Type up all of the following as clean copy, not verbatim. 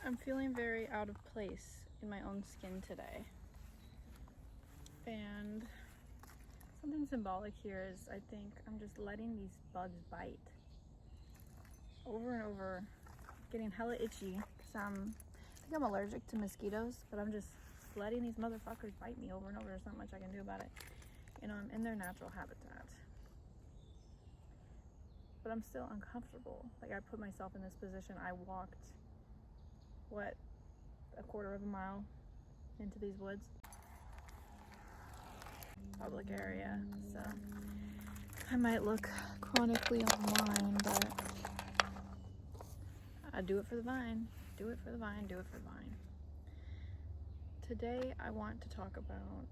I'm feeling very out of place in my own skin today. And something symbolic here is I think I'm just letting these bugs bite over and over, getting hella itchy because I think I'm allergic to mosquitoes, but I'm just letting these motherfuckers bite me over and over. There's not much I can do about it. You know, I'm in their natural habitat. But I'm still uncomfortable. Like, I put myself in this position. I walked, a quarter of a mile into these woods. Public area, so I might look chronically online, but I do it for the vine. Do it for the vine, do it for the vine. Today I want to talk about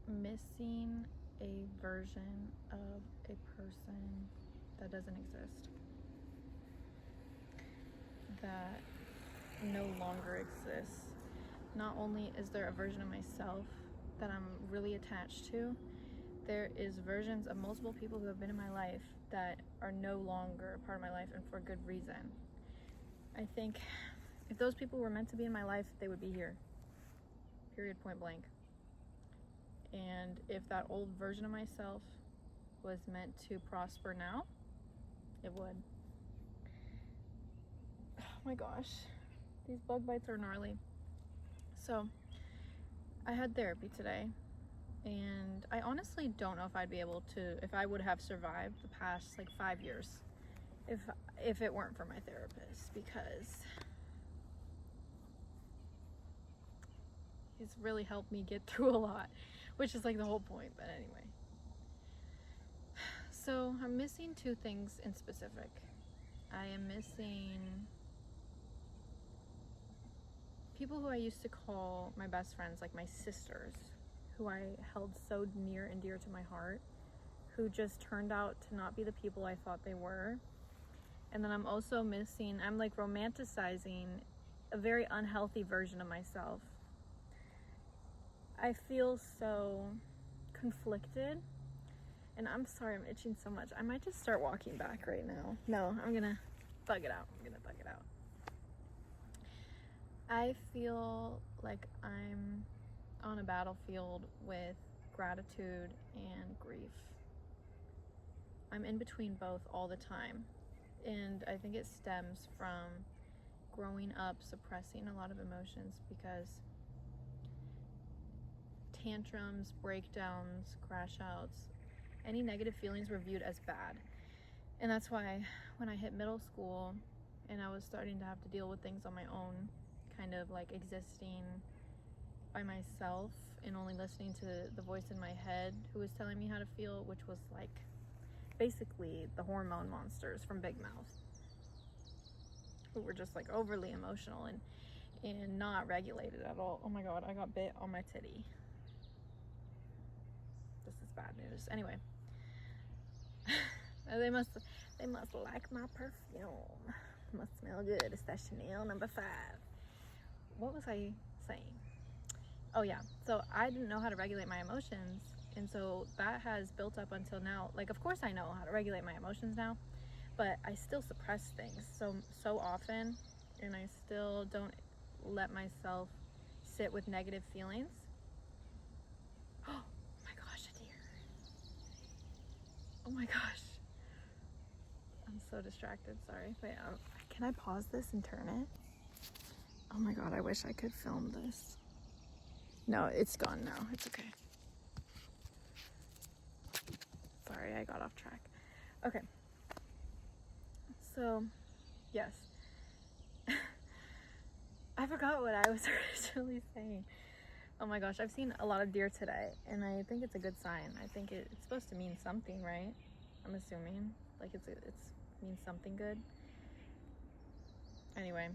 missing a version of a person that doesn't exist, that no longer exists. Not only is there a version of myself that I'm really attached to, there is versions of multiple people who have been in my life that are no longer a part of my life, and for good reason. I think if those people were meant to be in my life, they would be here. Period, point blank. And if that old version of myself was meant to prosper now, it would. Oh my gosh, these bug bites are gnarly. So I had therapy today, and I honestly don't know if I'd be able to, if I would have survived the past 5 years if it weren't for my therapist, because he's really helped me get through a lot, which is the whole point. But anyway, so I'm missing two things in specific. I am missing people who I used to call my best friends, like my sisters, who I held so near and dear to my heart, who just turned out to not be the people I thought they were. And then I'm also missing, I'm romanticizing a very unhealthy version of myself. I feel so conflicted, and I'm sorry, I'm itching so much. I might just start walking back right now. No, I'm gonna thug it out. I feel like I'm on a battlefield with gratitude and grief. I'm in between both all the time. And I think it stems from growing up suppressing a lot of emotions, because tantrums, breakdowns, crash outs, any negative feelings were viewed as bad. And that's why when I hit middle school and I was starting to have to deal with things on my own, kind of existing by myself and only listening to the voice in my head who was telling me how to feel, which was basically the hormone monsters from Big Mouth, who were just overly emotional and not regulated at all. Oh my god, I got bit on my titty. This is bad news. Anyway, they must like my perfume. It must smell good. It's that Chanel No. 5. What was I saying? Oh yeah, so I didn't know how to regulate my emotions, and so that has built up until now. Of course I know how to regulate my emotions now, but I still suppress things so often, and I still don't let myself sit with negative feelings. Oh my gosh, a deer. Oh my gosh. I'm so distracted, sorry. Wait, can I pause this and turn it? Oh my god, I wish I could film this. No, it's gone now. It's okay. Sorry, I got off track. Okay. So, yes. I forgot what I was originally saying. Oh my gosh, I've seen a lot of deer today, and I think it's a good sign. I think it's supposed to mean something, right? I'm assuming. It's means something good. Anyway,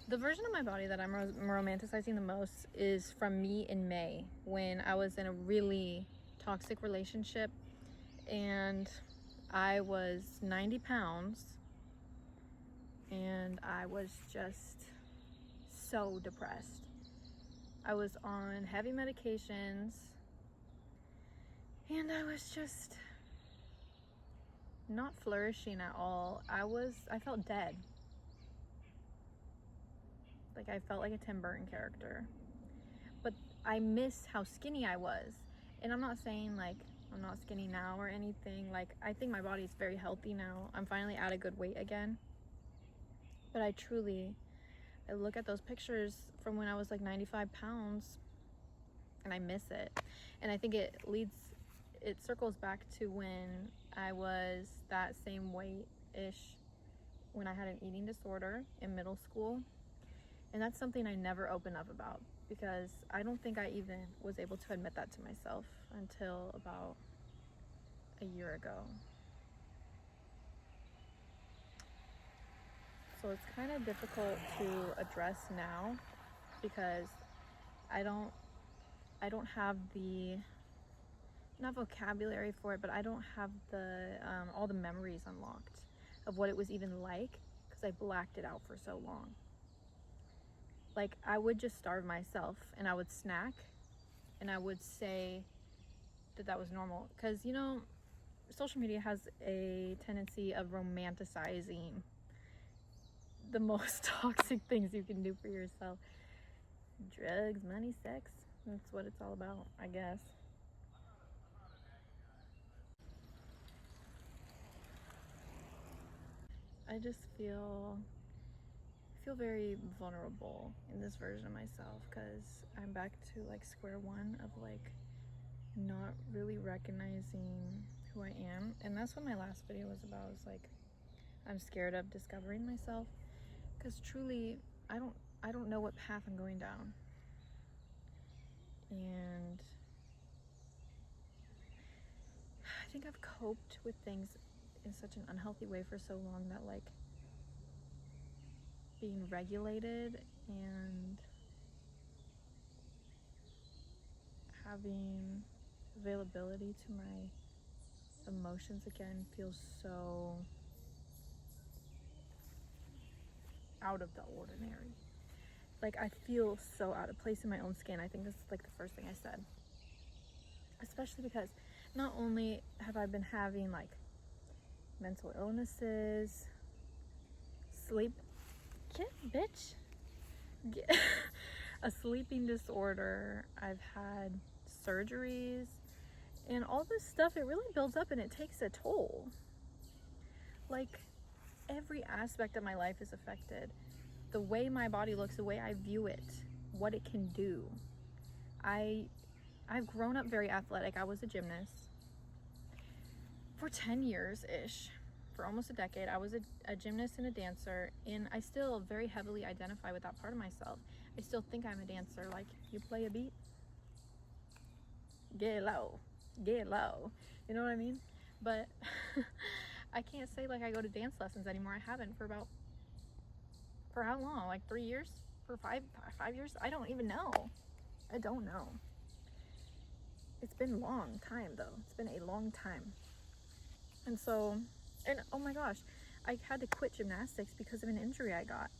the version of my body that I'm romanticizing the most is from me in May, when I was in a really toxic relationship, and I was 90 pounds, and I was just so depressed. I was on heavy medications, and I was just not flourishing at all. I felt dead. Like I felt like a Tim Burton character. But I miss how skinny I was. And I'm not saying like I'm not skinny now or anything. Like I think my body is very healthy now. I'm finally at a good weight again. But I look at those pictures from when I was like 95 pounds and I miss it. And I think it circles back to when I was that same weight-ish when I had an eating disorder in middle school. And that's something I never open up about because I don't think I even was able to admit that to myself until about a year ago. So it's kind of difficult to address now because I don't have the, not vocabulary for it, but I don't have the all the memories unlocked of what it was even like because I blacked it out for so long. Like I would just starve myself and I would snack and I would say that was normal because, you know, social media has a tendency of romanticizing the most toxic things you can do for yourself. Drugs, money, sex. That's what it's all about, I guess. I just feel very vulnerable in this version of myself because I'm back to like square one of like not really recognizing who I am. And that's what my last video was about, is like I'm scared of discovering myself because truly I don't know what path I'm going down. And I think I've coped with things in such an unhealthy way for so long that like being regulated and having availability to my emotions again feels so out of the ordinary. Like I feel so out of place in my own skin. I think this is like the first thing I said, especially because not only have I been having like mental illnesses, a sleeping disorder, I've had surgeries, and all this stuff, it really builds up and it takes a toll. Like every aspect of my life is affected. The way my body looks, the way I view it, what it can do. I've grown up very athletic. I was a gymnast for 10 years-ish. For almost a decade, I was a gymnast and a dancer, and I still very heavily identify with that part of myself. I still think I'm a dancer. Like, you play a beat, get low. You know what I mean? But I can't say like I go to dance lessons anymore. I haven't for how long? Like 3 years? For five years? I don't even know. I don't know. It's been a long time though. It's been a long time. And so, and oh my gosh, I had to quit gymnastics because of an injury I got.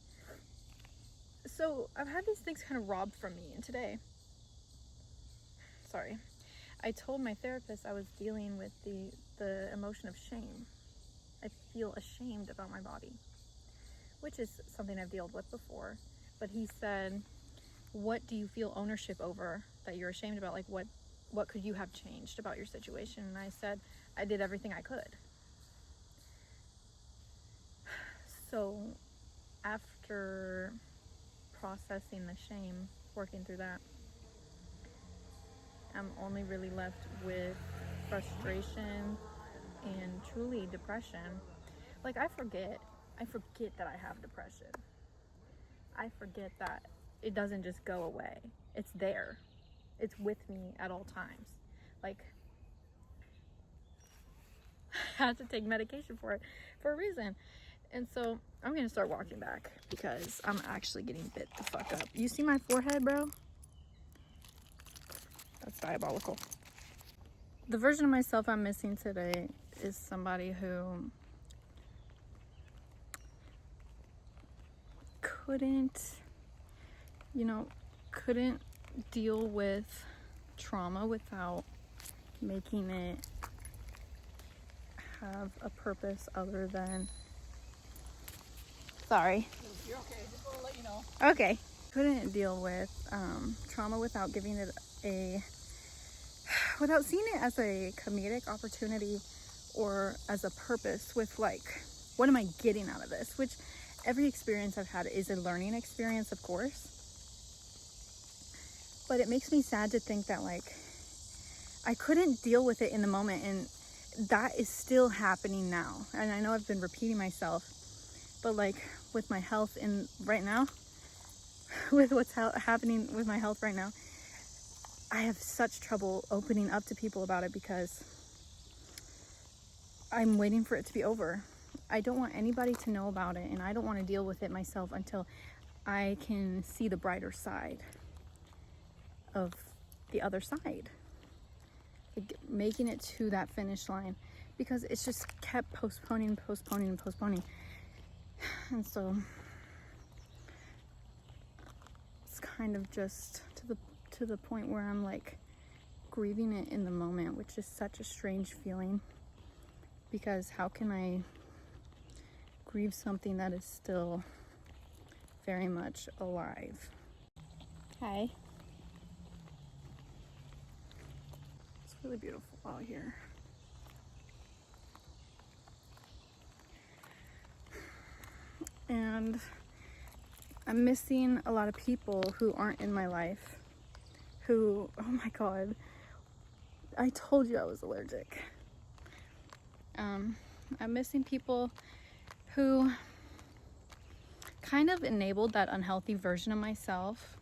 So I've had these things kind of robbed from me. And today, I told my therapist I was dealing with the emotion of shame. I feel ashamed about my body, which is something I've dealt with before. But he said, what do you feel ownership over that you're ashamed about? Like what could you have changed about your situation? And I said, I did everything I could. So after processing the shame, working through that, I'm only really left with frustration and truly depression. Like I forget that I have depression. I forget that it doesn't just go away. It's there. It's with me at all times. Like I had to take medication for it for a reason. And so I'm gonna start walking back because I'm actually getting bit the fuck up. You see my forehead, bro? That's diabolical. The version of myself I'm missing today is somebody who couldn't deal with trauma without making it have a purpose other than... Sorry. You're okay. Just want to let you know. Okay. Couldn't deal with trauma without giving it without seeing it as a comedic opportunity or as a purpose with like, what am I getting out of this? Which every experience I've had is a learning experience, of course. But it makes me sad to think that like, I couldn't deal with it in the moment, and that is still happening now. And I know I've been repeating myself, but like with my health in right now, with what's happening with my health right now, I have such trouble opening up to people about it because I'm waiting for it to be over. I don't want anybody to know about it, and I don't want to deal with it myself until I can see the brighter side of the other side, like making it to that finish line, because it's just kept postponing. And so it's kind of just to the point where I'm like grieving it in the moment, which is such a strange feeling, because how can I grieve something that is still very much alive? Hi. It's really beautiful out here. And I'm missing a lot of people who aren't in my life, who, oh my God, I told you I was allergic. I'm missing people who kind of enabled that unhealthy version of myself,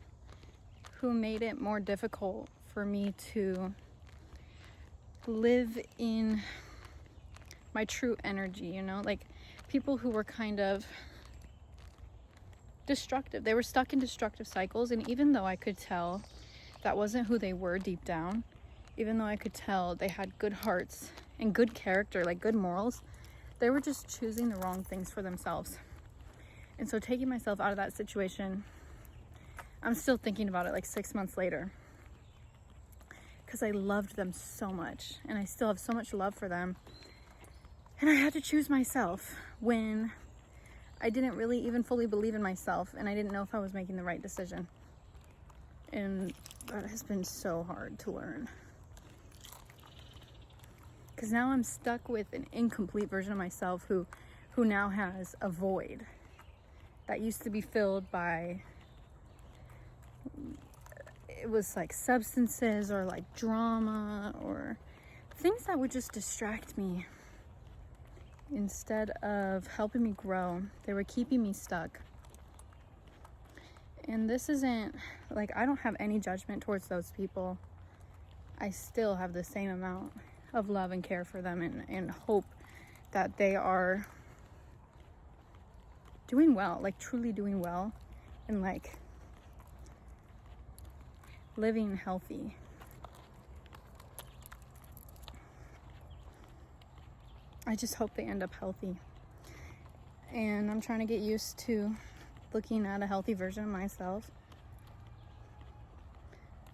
who made it more difficult for me to live in my true energy, you know, like people who were kind of destructive. They were stuck in destructive cycles, and even though I could tell that wasn't who they were deep down, even though I could tell they had good hearts and good character, like good morals, they were just choosing the wrong things for themselves. And so taking myself out of that situation, I'm still thinking about it like 6 months later, because I loved them so much, and I still have so much love for them. And I had to choose myself when I didn't really even fully believe in myself, and I didn't know if I was making the right decision. And that has been so hard to learn, because now I'm stuck with an incomplete version of myself who now has a void that used to be filled by, it was like substances or like drama or things that would just distract me instead of helping me grow. They were keeping me stuck. And this isn't like, I don't have any judgment towards those people. I still have the same amount of love and care for them, and hope that they are doing well, like truly doing well, and like living healthy. I just hope they end up healthy. And I'm trying to get used to looking at a healthy version of myself.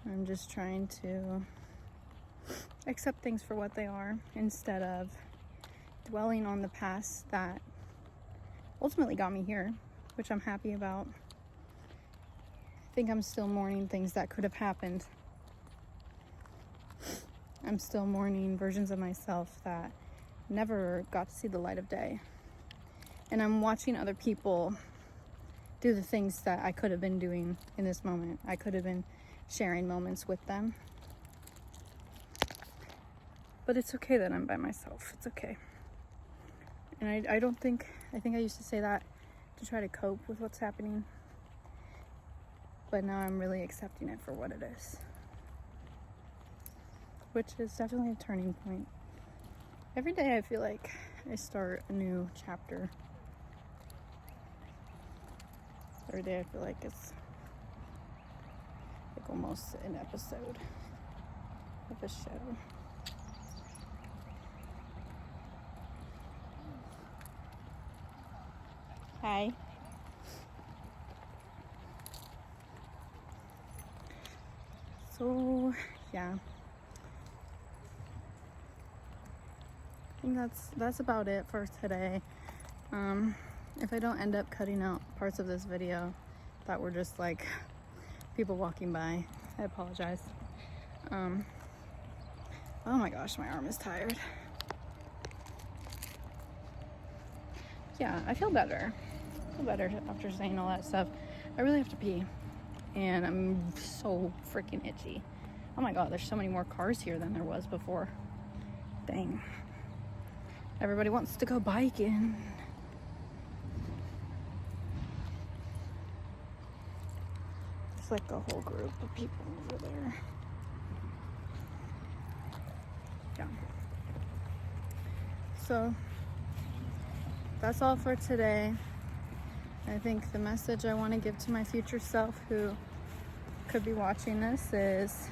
I'm just trying to accept things for what they are, instead of dwelling on the past that ultimately got me here, which I'm happy about. I think I'm still mourning things that could have happened. I'm still mourning versions of myself that never got to see the light of day. And I'm watching other people do the things that I could have been doing in this moment. I could have been sharing moments with them. But it's okay that I'm by myself. It's okay. And I think I used to say that to try to cope with what's happening. But now I'm really accepting it for what it is. Which is definitely a turning point. Every day I feel like I start a new chapter. Every day I feel like it's like almost an episode of a show. Hi. So, yeah. think that's about it for today. If I don't end up cutting out parts of this video that were just like people walking by, I apologize. Oh my gosh, my arm is tired. Yeah, I feel better. I feel better after saying all that stuff. I really have to pee, and I'm so freaking itchy. Oh my god, there's so many more cars here than there was before. Dang. Everybody wants to go biking. It's like a whole group of people over there. Yeah. So that's all for today. I think the message I want to give to my future self who could be watching this is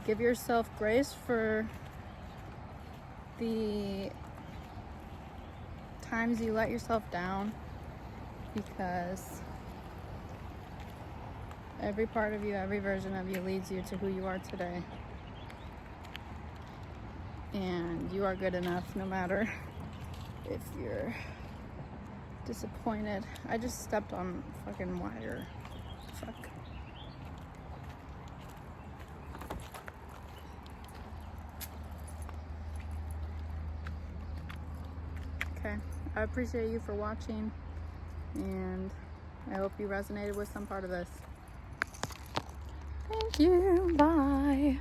give yourself grace for the times you let yourself down, because every part of you, every version of you leads you to who you are today. And you are good enough no matter if you're disappointed. I just stepped on fucking wire. Fuck. Okay, I appreciate you for watching, and I hope you resonated with some part of this. Thank you. Bye.